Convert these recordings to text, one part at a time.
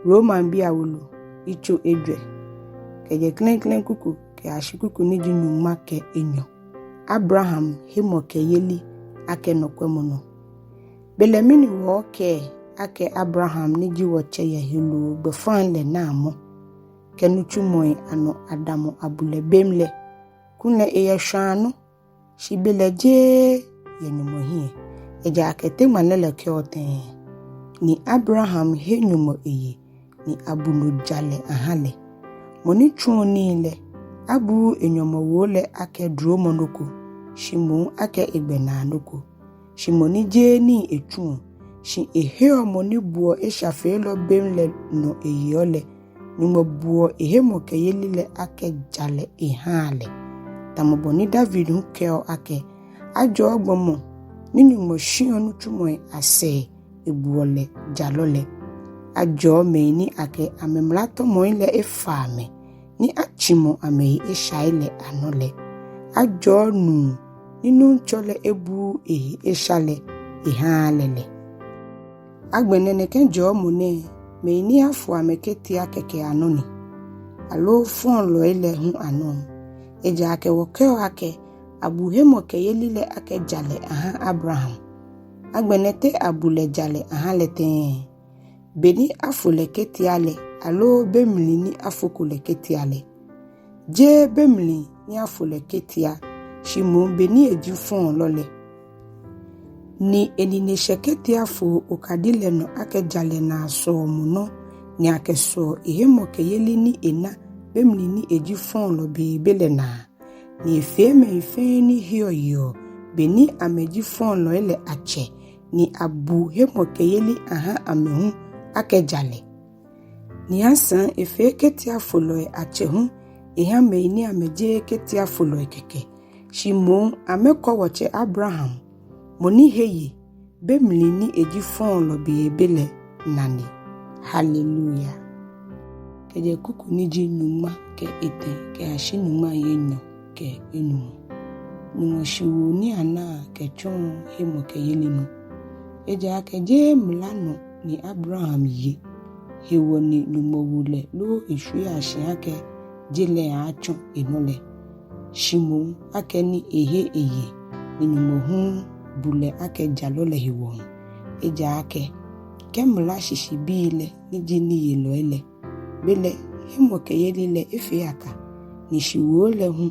Romabii Awolo icho edwe keje klen kuku ke ashikuku ni di Nyɔŋmɔ ke enyo Abraham hemɔkɛyeli ake nɔkwɛmɔnɔ belemini wo ke ake Abraham ni ji woche ya helu befan le na mo kenuchu moi ano Adamu abule bemle kunne eye shanu shibeleje yenyumo hie eja akete manele ke oten ni Abraham he nyumo eye ni abulu jale ahale moni chuni le abu enyomo wole ake dro monoko shimu ake igbenanoko shimoni je ni etu shi ehe omoni buo eshafelo bemle no eyole numo buo hemɔkɛyeli le ake jale ihale tamoboni David hukeo ake ajo ogbomo ninyumo shionu chumoy ase ebuole jalole ajo meini ake amemlato moile efame ni achimo amei eshaile anole ajo nu ninu chole ebu eshale ihalele agbenene kenjo mune meini afu ameketi akeke anoni alo fon lo ile hu anon eja ake wokeo ake abu hemɔkɛyeli le ake jale aha Abraham agbenete abule jale aha lete beni afule ketiale alo bemli ni afukule ketiale je bemli ni afule ketia shimu beni eji fon lole ni enine sheketia fu okadile no ake jale na so muno ni ake so hemɔkɛyeli ni ena bemli ni eji fon lo bele na ni efe ni hiyo beni ameji fon lo ile ache ni abu hemɔkɛyeli aha amehu ake jale ni asan efe ketia folo ache hu eha meini ameje ketia folo keke shimo ameko woche Abraham moni heye bemli ni eji fon lo bele nani hallelujah keje kuku ni ji Nyɔŋmɔ ke ete ke ashi Nyɔŋmɔ yenyo ke enu numo shiwoo ni anaa kɛtsɔ hemɔkɛyeli no eja keje mlano ni Abraham ye hewo ni numowule lo ishwe ashiake jile acho enole shimo ake ni ehe eye ni numohu bule ake jalole hewo eja ake kemla shishibile ni jini yelo ele bele hemɔkɛyeli le efe aka ni shiwoo le hu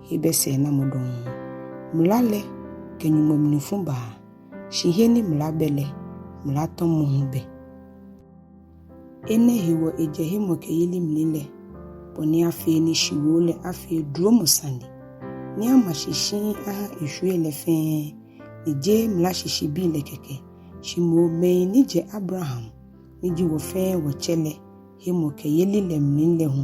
hebese na modon mlale kenyumo mnifumba shiheni mlabele mlaton muhube ene hewo eje hemɔkɛyeli mlile boni afi ni shiwoo le afi dromo sandi ni amashishi aha ishwe le fe ni je mlashishi bile keke shimo me ni je Abraham ni ji wo fe wo chele hemɔkɛyeli le mlile hu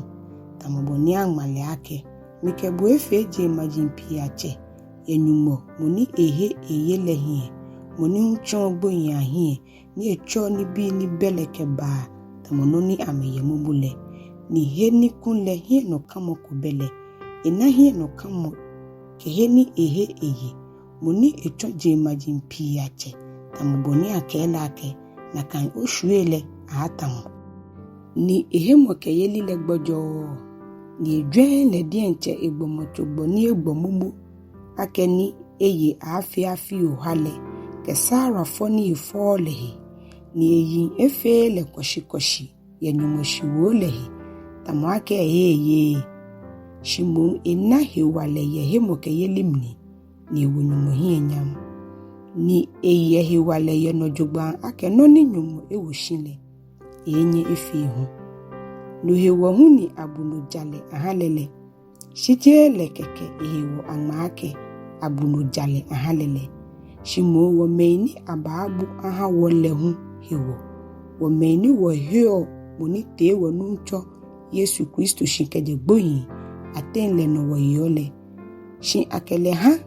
tamoboni angmale ake mikebu efe je majimpi ache yenyumo moni ehe eyele hie moni uncho gboyin ahie ni echo ni bi ni bele kɛbaa tamono ni ameyemu bule ni he ni kunle hie no kamo kubele ena hie no kamo ke he ni ehe eye moni echo je majimpi ache tamoboni akela ake na kan oshuele atamu ni hemɔkɛyeli le gbojo ni edwen le dienche egbomochogbo ni egbomumu ake ni eye afi ohale ke Sara foni ifole ni eyi efe le koshi yenyumo shiwoo le tamake eye shimu ena hewale ye hemɔkɛyeli mni ni ewunyumo hinyam ni eye hewale ye nojogba ake no ni nyumo ewushile enye efe hu no hewo hu ni abunu jale ahalele shije le keke hewo amake abunu jale ahalele shimo wo meini ababu aha wole hu hewo wo meini wo heo moni te wo nuncho Yesu Kristo shikeje gboyin atenle no wo yole shi akele ha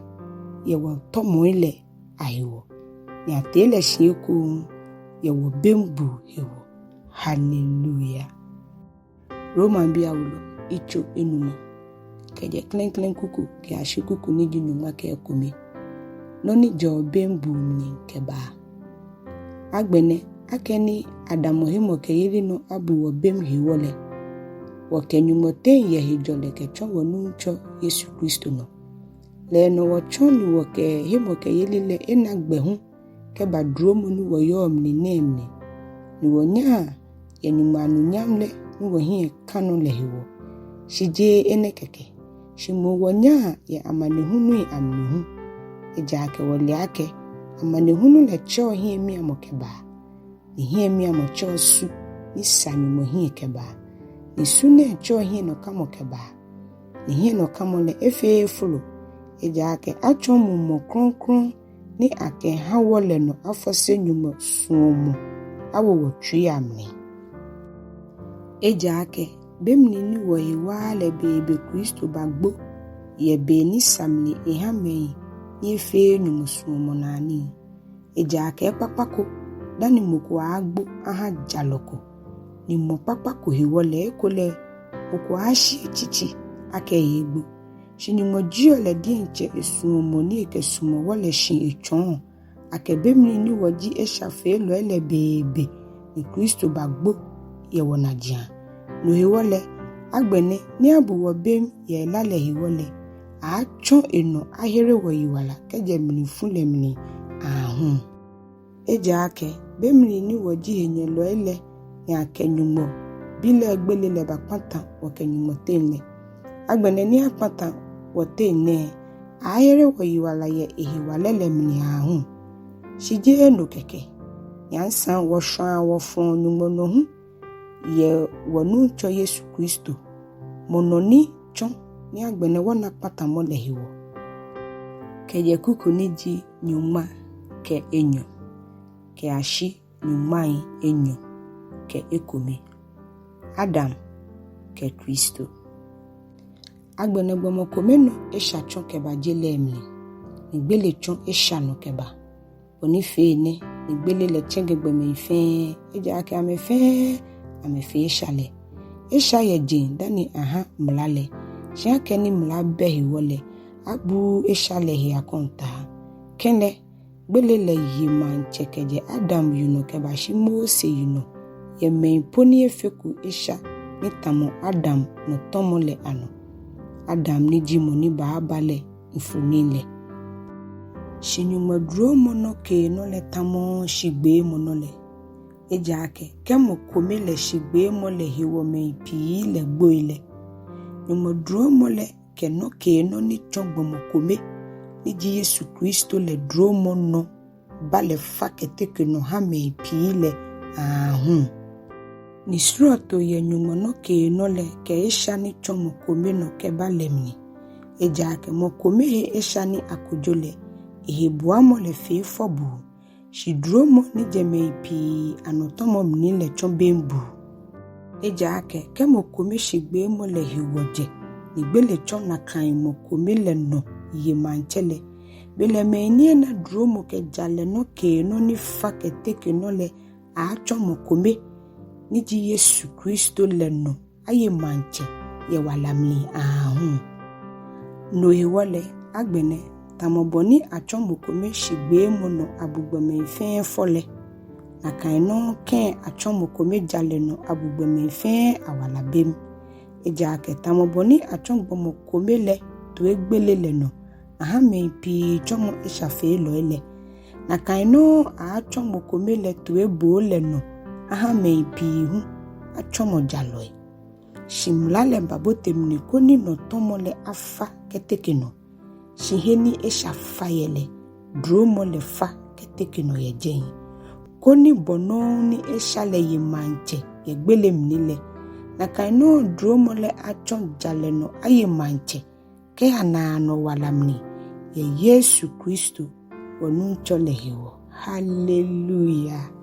ye wo tomo ile ahewo ni atele shi ku ye wo bembuu hewo hallelujah Romabii Awolo icho enumo keje klen kuku ke ashikuku ni di Nyɔŋmɔ ke ekome noni jo bembuu ni kɛbaa agbene akeni Adam hemɔkɛyeli no abu wɔ bem hiwole wɔkɛnyumoten yɛ hijole kɛtsɔ wɔ nuntsɔ Yesu Kristo no le no wɔtsɔ ni wɔkɛ hemɔkɛyeli le enagbehu kɛba dromo ni wɔyɔ mni nemni ni wɔnya yenyumanu nyamle ni wɔhie kanu le hiwo shije ene kɛkɛ shimu wɔnya ye amanehunu amnuhu ejake wɔliake amanehunu le tsɔ hie mi amokɛba ni hie mi amotsɔ su ni sanyumo hie kɛba ni su ne tsɔ hie no kamo kɛba ni hie no kamo le efe folo ejake atsɔ mumo kronkron ni ake hawo le no afɔse nyumo suomo awo wɔtui amne ejake bemni ni wɔyiwa le bebe Kristo bagbo ye be ni samni ehame ni efe nyumo suomo nani ejake papako dani moko agbo aha jaloko ni mo papako hiwole ekole moko ashi chichi ake yegbo shinyumo jio le dienche esuomo ni ekesumo wole shin echon ake bemni ni woji eshafe lo ele bebe ni Kristo bagbo ye wonadia no hiwole agbene ni abu wo bem ye lale hiwole a chon eno ahere wo yiwala keje mni fule mni ahun ejake bemni ni woji henye lo ele ni akenyumo bile egbele le bakpata wokenyumo tenle agbene ni akpata wotene ahere wo yiwala ye ehiwale le mni ahun shije eno keke yansan wo shan wo fon nyumo no hu ye wonu cho Yesu Kristo mononi chon ni agbene wona pata mo le hiwo keje kuku ni ji nyuma ke enyo ke ashi nyumai enyo ke ekome Adam ke Kristo agbene gbomo komeno esha chon keba jele mi nigbele chon esha no keba oni fe ne nigbele le chengegbe me fe ejake amefe shale esha ye jin dani aha mlale shake ni mla behi wole abu esha le hi akonta kene gbele le yima nchekeje Adam yuno keba shi Mose yuno ye me poni efeku esha ni tamo Adam no tomo le ano Adam ni jimo ni baabale ifunile shinyuma dromo no ke no le tamo shigbe mo no le ejake kemo kome le shigbe mo le hiwo me pi le gboile nyuma dromo le ke no ni chogbo mo kome ni ji Yesu Kristo le dromo no bale fakete ke no ha me pi le ahun ni sroto ye nyuma no ke no le ke esha ni chomo kome no ke balemni ejake mo kome he esha ni akojole ehebua mo le fe fobu shidromo ni jeme pi anotomo mni le chon bembuu ejake kemo kome shigbe mo le hiwoje ni gbele chon na kan mo kome le no ye manchele bele menye na dromo ke jale no ke no ni fakete ke no le a chon mo kome ni ji Yesu Kristo le no aye manche ye walamli ahun no hiwole agbene tamoboni achon mo kome shigbe mo no abugbeme fe fole na kan no ken achon mo kome jale no abugbeme fe awala bem ejake tamoboni achon mo kome le to egbele le no aha me pi chomo eshafe lo ele na kan no achon mo kome le to ebo le no aha me pi hu achomo jaloi shimlale babotemni koni no tomo le afa keteke no shiheni esha fayele dromo le fa keteke no ye jen koni bono ni esha le yimanche ye gbele mnile na kaino dromo le achon jale no aye manche ke anaa no walamni ye Yesu Kristo wonu chole hiwo hallelujah.